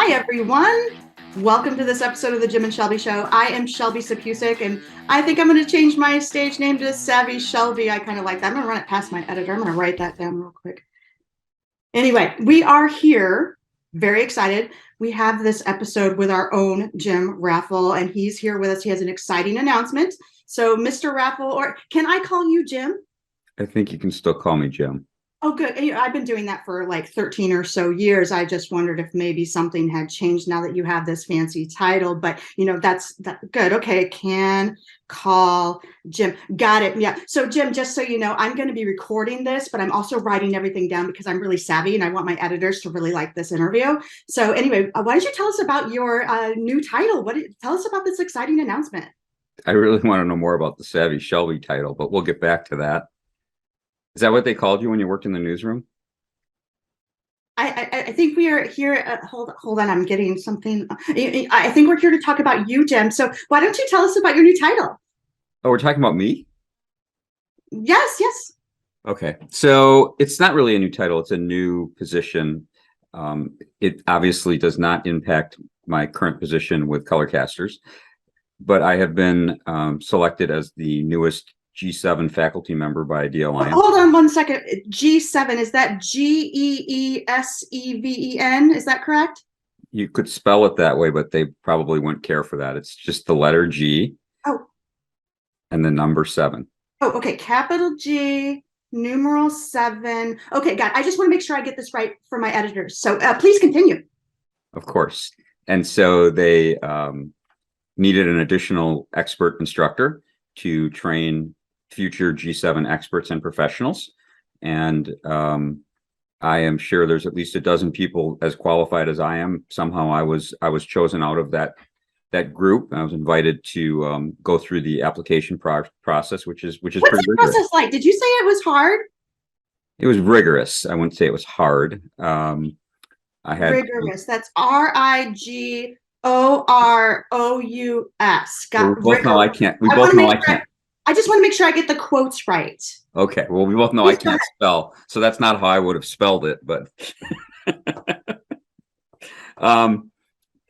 Hi, everyone. Welcome to this episode of the Jim and Shelby Show. I am Shelby Sapusik, and I think I'm going to change my stage name to Savvy Shelby. I kind of like that. I'm going to run it past my editor. I'm going to write that down real quick. Anyway, we are here, very excited. We have this episode with our own Jim Raffle, and he's here with us. He has an exciting announcement. So, Mr. Raffle, or can I call you Jim? I think you can still call me Jim. Oh, good. I've been doing that for like 13 or so years. I just wondered if maybe something had changed now that you have this fancy title, but that's good. Okay. Can call Jim. Got it. Yeah. So Jim, just so you know, I'm going to be recording this, but I'm also writing everything down because I'm really savvy and I want my editors to really like this interview. So anyway, why don't you tell us about your new title? Tell us about this exciting announcement. I really want to know more about the Savvy Shelby title, but we'll get back to that. Is that what they called you when you worked in the newsroom? I think we are here. Hold on. I'm getting something. I think we're here to talk about you, Jim. So why don't you tell us about your new title? Oh, we're talking about me? Yes, yes. Okay. So it's not really a new title. It's a new position. It obviously does not impact my current position with Colorcasters, but I have been selected as the newest G7 faculty member by DL Alliance. Hold on one second. G7, is that Geeseven? Is that correct? You could spell it that way, but they probably wouldn't care for that. It's just the letter G. Oh. And the number 7. Oh, okay. Capital G, numeral 7. Okay, got it. I just want to make sure I get this right for my editors. So please continue. Of course. And so they needed an additional expert instructor to train future G7 experts and professionals. And I am sure there's at least a dozen people as qualified as I am. Somehow I was chosen out of that group. I was invited to go through the application process, which is What's pretty the rigorous. Process like? Did you say it was hard? It was rigorous. I wouldn't say it was hard. I had rigorous. That's Rigorous. We both know I can't. We both know I can't. I just want to make sure I get the quotes right. Okay. Well, we both know I can't spell, so that's not how I would have spelled it. But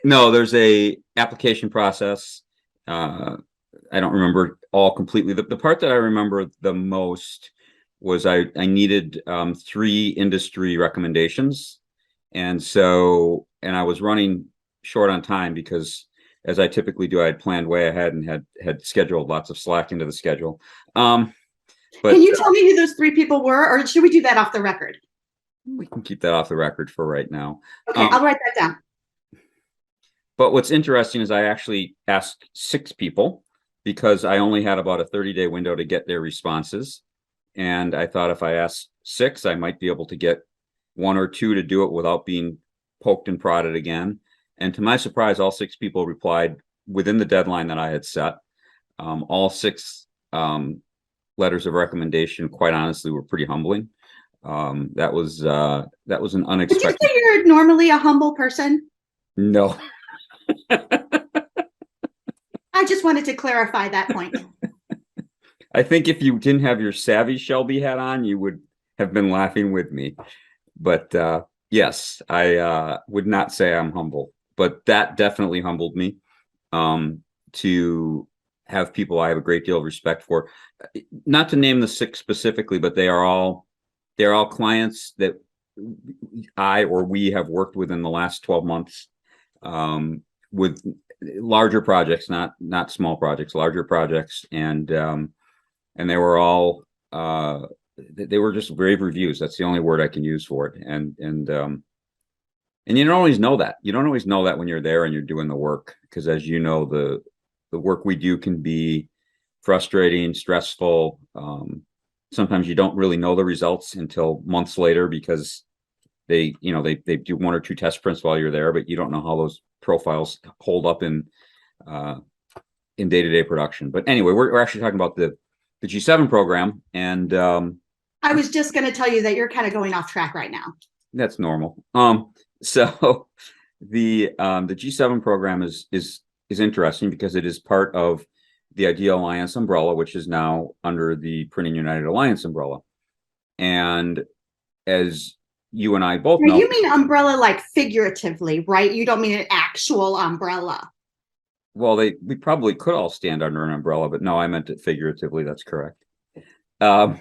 no, there's a application process. I don't remember all completely. The part that I remember the most was I needed 3 industry recommendations, and I was running short on time because, as I typically do, I had planned way ahead and had scheduled lots of slack into the schedule. But can you tell me who those 3 people were, or should we do that off the record? We can keep that off the record for right now. Okay, I'll write that down. But what's interesting is I actually asked 6 people because I only had about a 30-day window to get their responses. And I thought if I asked 6, I might be able to get 1 or 2 to do it without being poked and prodded again. And to my surprise, all 6 people replied within the deadline that I had set. All 6 letters of recommendation, quite honestly, were pretty humbling. That was an unexpected. Would you say you're normally a humble person? No. I just wanted to clarify that point. I think if you didn't have your Savvy Shelby hat on, you would have been laughing with me. But yes, I would not say I'm humble, but that definitely humbled me to have people I have a great deal of respect for. Not to name the 6 specifically, but they're all clients that we have worked with in the last 12 months with larger projects, not small projects, larger projects, and they were all they were just rave reviews. That's the only word I can use for it. And you don't always know that. You don't always know that when you're there and you're doing the work, because as you know, the work we do can be frustrating, stressful. Sometimes you don't really know the results until months later because they do 1 or 2 test prints while you're there, but you don't know how those profiles hold up in day-to-day production. But anyway, we're actually talking about the G7 program, and I was just going to tell you that you're kind of going off track right now. That's normal. So the G7 program is interesting because it is part of the Idea Alliance umbrella, which is now under the Printing United Alliance umbrella. And as you and I both Now, know. you mean umbrella like figuratively, right? You don't mean an actual umbrella. Well, we probably could all stand under an umbrella, but no, I meant it figuratively. That's correct. Um,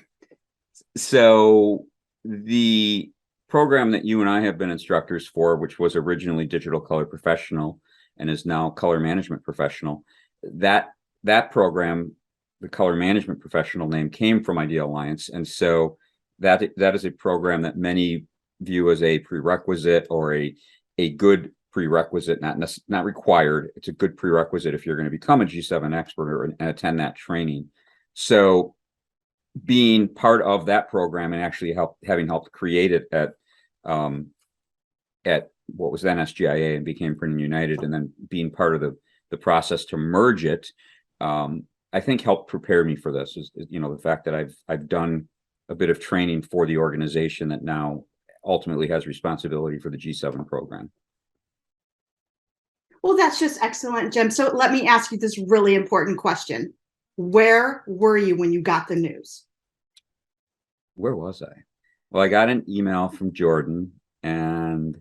so the program that you and I have been instructors for, which was originally Digital Color Professional and is now Color Management Professional, that that program, the Color Management Professional name, came from Idea Alliance, and so that is a program that many view as a prerequisite or a good prerequisite, not required. It's a good prerequisite if you're going to become a G7 expert or and attend that training. So being part of that program and actually having helped create it um, at what was then SGIA and became Printing United, and then being part of the process to merge it, I think helped prepare me for this. Is the fact that I've done a bit of training for the organization that now ultimately has responsibility for the G7 program. Well, that's just excellent, Jim. So let me ask you this really important question. Where were you when you got the news? Where was I? Well, I got an email from Jordan, and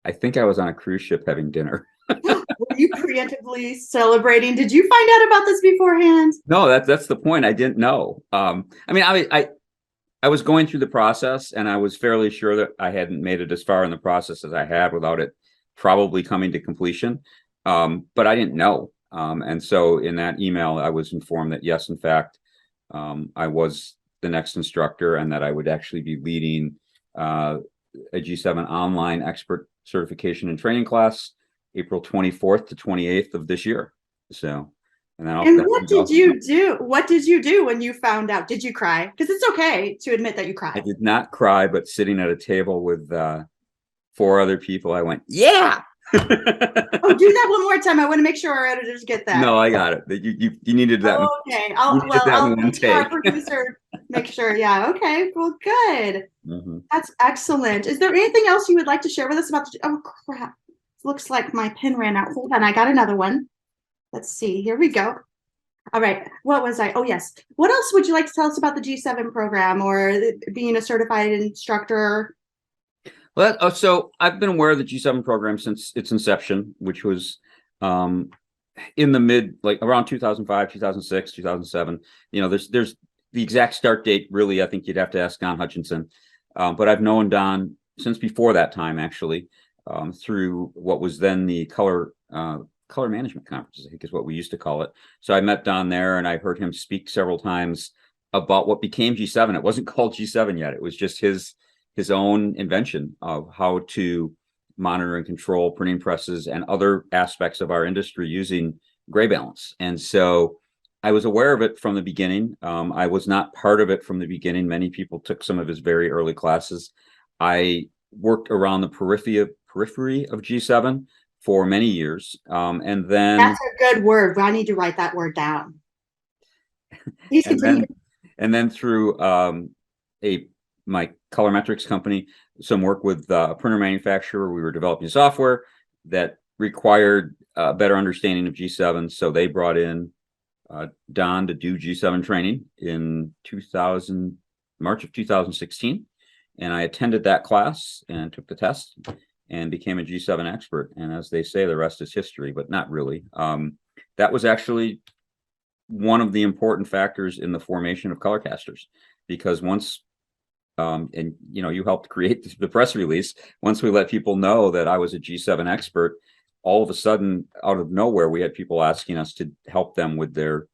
I think I was on a cruise ship having dinner. Were you preemptively celebrating? Did you find out about this beforehand? No, that's the point. I didn't know. I mean, I was going through the process, and I was fairly sure that I hadn't made it as far in the process as I had without it probably coming to completion. But I didn't know. And so in that email, I was informed that yes, in fact, I was the next instructor, and that I would actually be leading a G7 online expert certification and training class April 24th to 28th of this year. So, and then And what did you do? What did you do when you found out? Did you cry? Because it's okay to admit that you I cried. did not cry, but sitting at a table with four other people, I went, yeah. Oh, do that one more time. I want to make sure our editors get that. No, I got it. You needed that. Okay. You needed that in I'll one make sure our take. producer make sure. Yeah. Okay. Well, good. Mhm. That's excellent. Is there anything else you would like to share with us about the, oh crap. Looks like my pen ran out. Hold on. I got another one. Let's see. Here we go. All right. What was I? Oh, yes. What else would you like to tell us about the G7 program or being a certified instructor? Well, so I've been aware of the G7 program since its inception, which was um, in the mid, like around 2005, 2006, 2007. There's the exact start date. Really, I think you'd have to ask Don Hutchinson. But I've known Don since before that time, actually, through what was then the color management conferences, I think is what we used to call it. So I met Don there, and I heard him speak several times about what became G7. It wasn't called G7 yet. It was just his own invention of how to monitor and control printing presses and other aspects of our industry using gray balance. And so I was aware of it from the beginning. I was not part of it from the beginning. Many people took some of his very early classes. I worked around the periphery of G7 for many years. And then That's a good word. I need to write that word down. Please and continue. then through a my colorimetrics company, some work with a printer manufacturer. We were developing software that required a better understanding of G7. So they brought in Don to do G7 training in March of 2016. And I attended that class and took the test and became a G7 expert. And as they say, the rest is history, but not really. That was actually one of the important factors in the formation of Colorcasters, because once and you helped create the press release. Once we let people know that I was a G7 expert, all of a sudden, out of nowhere, we had people asking us to help them with their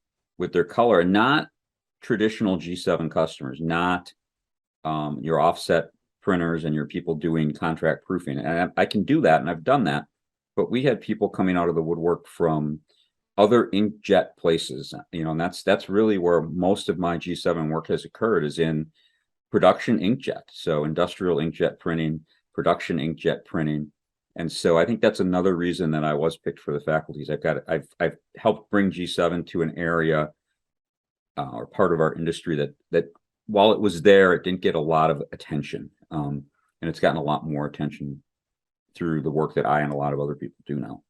color, and not traditional G7 customers, not your offset printers and your people doing contract proofing. And I can do that, and I've done that. But we had people coming out of the woodwork from other inkjet places, and that's really where most of my G7 work has occurred, is in production inkjet. So industrial inkjet printing, production inkjet printing. And so I think that's another reason that I was picked for the faculties. I've helped bring G7 to an area or part of our industry that while it was there, it didn't get a lot of attention. And it's gotten a lot more attention through the work that I and a lot of other people do now.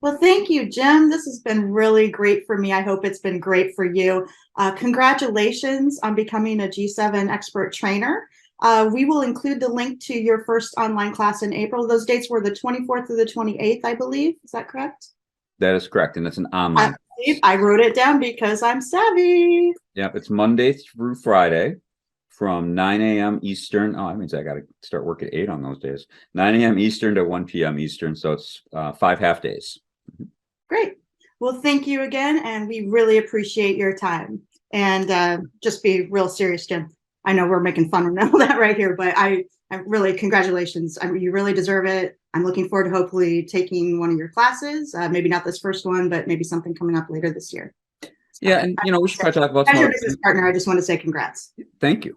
Well, thank you, Jim. This has been really great for me. I hope it's been great for you. Congratulations on becoming a G7 expert trainer. We will include the link to your first online class in April. Those dates were the 24th through the 28th, I believe. Is that correct? That is correct. And it's an I, online. I wrote it down because I'm savvy. Yep. It's Monday through Friday from 9 a.m. Eastern. Oh, that means I got to start work at 8 on those days. 9 a.m. Eastern to 1 p.m. Eastern. So it's 5 half days. Great. Well, thank you again. And we really appreciate your time. And just be real serious, Jim. I know we're making fun of all that right here, but I really, congratulations. You really deserve it. I'm looking forward to hopefully taking one of your classes. Maybe not this first one, but maybe something coming up later this year. Yeah, and we should probably talk about as your business partner. I just want to say congrats. Thank you.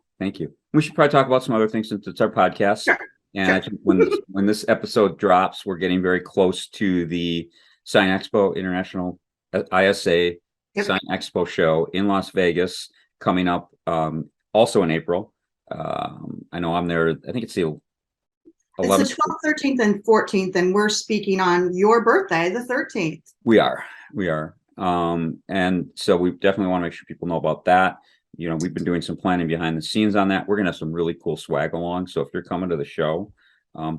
We should probably talk about some other things since it's our podcast. Sure. And I think when this episode drops, we're getting very close to the Sign Expo International ISA Sign Expo show in Las Vegas coming up also in April. I know I'm there. I think it's the 11th. It's the 12th, 13th, and 14th, and we're speaking on your birthday, the 13th. We are. And so we definitely want to make sure people know about that. We've been doing some planning behind the scenes on that. We're going to have some really cool swag along. So if you're coming to the show,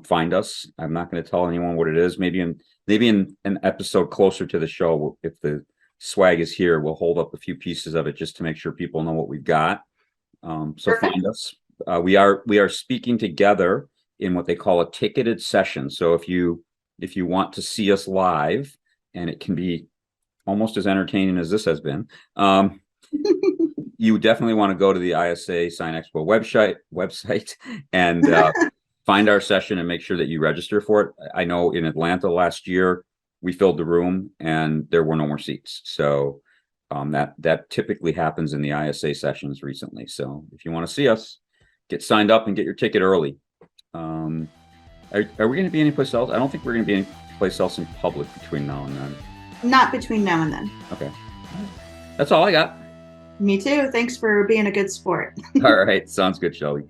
find us. I'm not going to tell anyone what it is. Maybe in an episode closer to the show, if the swag is here, we'll hold up a few pieces of it just to make sure people know what we've got. So Perfect. Find us. We are speaking together in what they call a ticketed session. So if you want to see us live, and it can be almost as entertaining as this has been, you definitely want to go to the ISA Sign Expo website and find our session and make sure that you register for it. I know in Atlanta last year, we filled the room and there were no more seats. So that typically happens in the ISA sessions recently. So if you want to see us, get signed up and get your ticket early. Are we going to be anyplace else? I don't think we're going to be anyplace else in public between now and then. Not between now and then. Okay. That's all I got. Me too. Thanks for being a good sport. All right. Sounds good, Shelby.